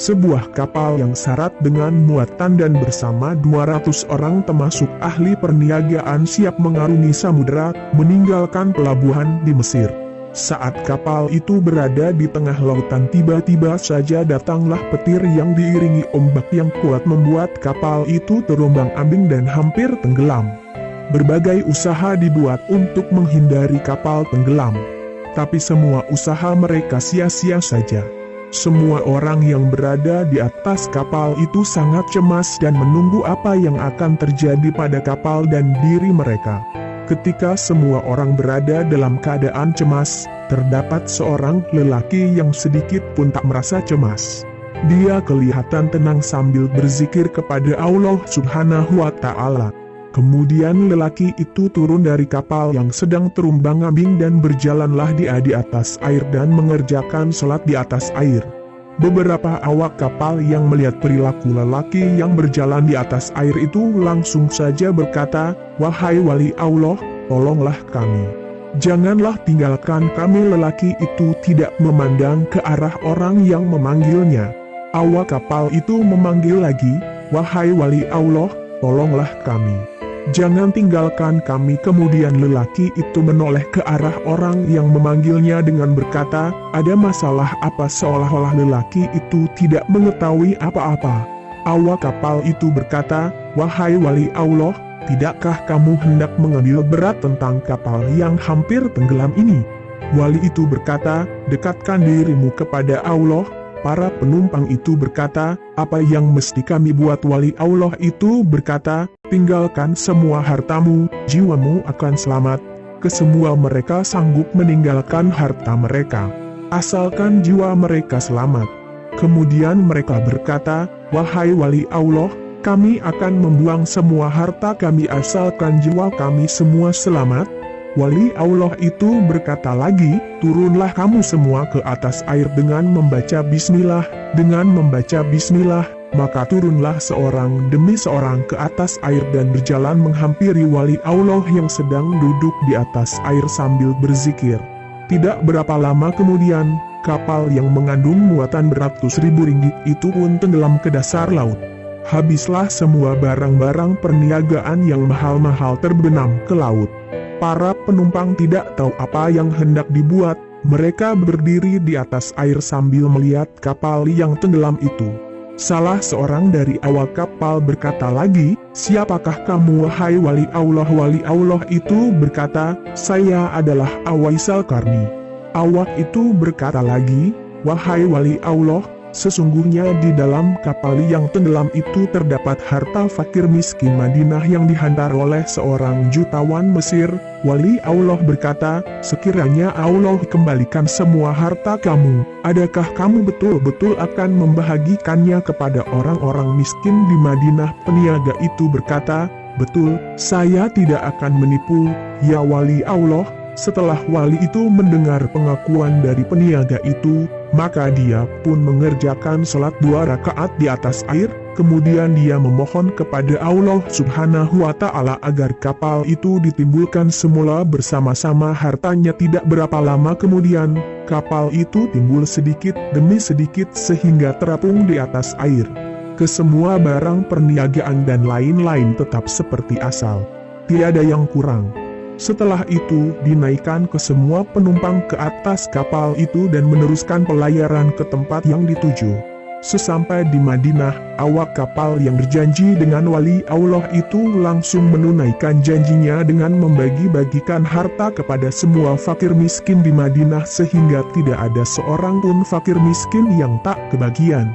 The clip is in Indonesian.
Sebuah kapal yang syarat dengan muatan dan bersama 200 orang termasuk ahli perniagaan siap mengarungi samudera, meninggalkan pelabuhan di Mesir. Saat kapal itu berada di tengah lautan, tiba-tiba saja datanglah petir yang diiringi ombak yang kuat membuat kapal itu terombang-ambing dan hampir tenggelam. Berbagai usaha dibuat untuk menghindari kapal tenggelam, tapi semua usaha mereka sia-sia saja. Semua orang yang berada di atas kapal itu sangat cemas dan menunggu apa yang akan terjadi pada kapal dan diri mereka. Ketika semua orang berada dalam keadaan cemas, terdapat seorang lelaki yang sedikit pun tak merasa cemas. Dia kelihatan tenang sambil berzikir kepada Allah Subhanahu wa Ta'ala. Kemudian lelaki itu turun dari kapal yang sedang terombang-ambing dan berjalanlah dia di atas air dan mengerjakan sholat di atas air. Beberapa awak kapal yang melihat perilaku lelaki yang berjalan di atas air itu langsung saja berkata, "Wahai wali Allah, tolonglah kami. Janganlah tinggalkan kami." Lelaki itu tidak memandang ke arah orang yang memanggilnya. Awak kapal itu memanggil lagi, "Wahai wali Allah, tolonglah kami. Jangan tinggalkan kami." Kemudian lelaki itu menoleh ke arah orang yang memanggilnya dengan berkata, "Ada masalah apa?" Seolah-olah lelaki itu tidak mengetahui apa-apa. Awak kapal itu berkata, "Wahai wali Allah, tidakkah kamu hendak mengambil berat tentang kapal yang hampir tenggelam ini?" Wali itu berkata, "Dekatkan dirimu kepada Allah." Para penumpang itu berkata, "Apa yang mesti kami buat?" Wali Allah itu berkata, "Tinggalkan semua hartamu, jiwamu akan selamat." Kesemua mereka sanggup meninggalkan harta mereka, asalkan jiwa mereka selamat. Kemudian mereka berkata, "Wahai wali Allah, kami akan membuang semua harta kami asalkan jiwa kami semua selamat." Wali Allah itu berkata lagi, "Turunlah kamu semua ke atas air dengan membaca bismillah." Dengan membaca bismillah, maka turunlah seorang demi seorang ke atas air dan berjalan menghampiri wali Allah yang sedang duduk di atas air sambil berzikir. Tidak berapa lama kemudian, kapal yang mengandung muatan beratus ribu ringgit itu pun tenggelam ke dasar laut. Habislah semua barang-barang perniagaan yang mahal-mahal terbenam ke laut. Para penumpang tidak tahu apa yang hendak dibuat, mereka berdiri di atas air sambil melihat kapal yang tenggelam itu. Salah seorang dari awak kapal berkata lagi, "Siapakah kamu wahai wali Allah?" Wali Allah itu berkata, "Saya adalah Awaisal Qarni." Awak itu berkata lagi, "Wahai wali Allah, sesungguhnya di dalam kapal yang tenggelam itu terdapat harta fakir miskin Madinah yang dihantar oleh seorang jutawan Mesir." Wali Allah berkata, "Sekiranya Allah kembalikan semua harta kamu, adakah kamu betul-betul akan membagikannya kepada orang-orang miskin di Madinah?" Peniaga itu berkata, "Betul, saya tidak akan menipu, ya wali Allah." Setelah wali itu mendengar pengakuan dari peniaga itu, maka dia pun mengerjakan sholat 2 rakaat di atas air, kemudian dia memohon kepada Allah Subhanahu wa Ta'ala agar kapal itu ditimbulkan semula bersama-sama hartanya. Tidak berapa lama kemudian, kapal itu timbul sedikit demi sedikit sehingga terapung di atas air. Kesemua barang perniagaan dan lain-lain tetap seperti asal, tiada yang kurang. Setelah itu dinaikkan ke semua penumpang ke atas kapal itu dan meneruskan pelayaran ke tempat yang dituju. Sesampai di Madinah, awak kapal yang berjanji dengan wali Allah itu langsung menunaikan janjinya dengan membagi-bagikan harta kepada semua fakir miskin di Madinah sehingga tidak ada seorang pun fakir miskin yang tak kebagian.